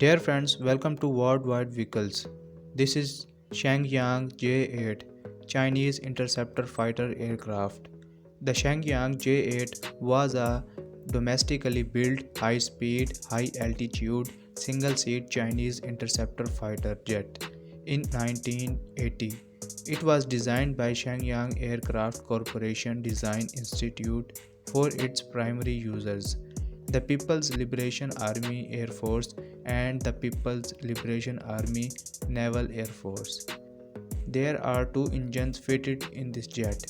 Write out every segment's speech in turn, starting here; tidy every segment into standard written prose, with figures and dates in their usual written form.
Dear friends, welcome to Worldwide Vehicles. This is Shengyang J8, Chinese Interceptor fighter aircraft. The Shengyang J8 was a domestically built, high-speed, high-altitude, single-seat Chinese interceptor fighter jet in 1980. It was designed by Shengyang Aircraft Corporation Design Institute for its primary users, the People's Liberation Army Air Force and the People's Liberation Army Naval Air Force. There are two engines fitted in this jet.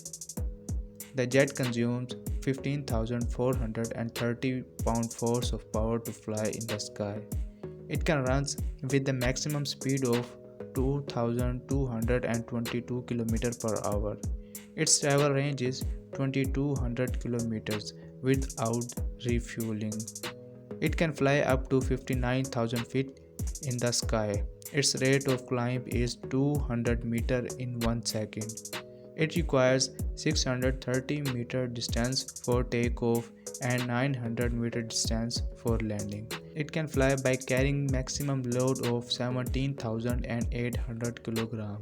The jet consumes 15,430 pound-force of power to fly in the sky. It can run with a maximum speed of 2,222 km per hour. Its travel range is 2,200 km without refueling. It can fly up to 59,000 feet in the sky. Its rate of climb is 200 meters in 1 second. It requires 630 meter distance for takeoff and 900 meter distance for landing. It can fly by carrying maximum load of 17,800 kg.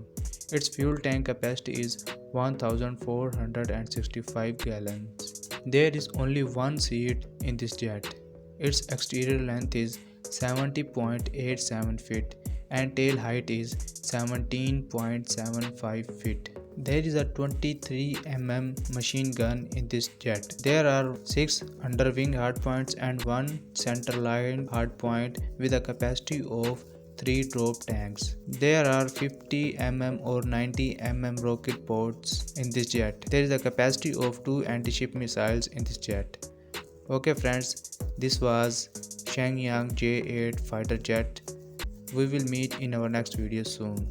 Its fuel tank capacity is 1,465 gallons. There is only one seat in this jet. Its exterior length is 70.87 feet and tail height is 17.75 feet. There is a 23 mm machine gun in this jet. There are 6 underwing hardpoints and 1 centerline hardpoint with a capacity of 3 drop tanks. There are 50 mm or 90 mm rocket pods in this jet. There is a capacity of 2 anti-ship missiles in this jet. Okay friends, this was Shengyang J8 fighter jet. We will meet in our next video soon.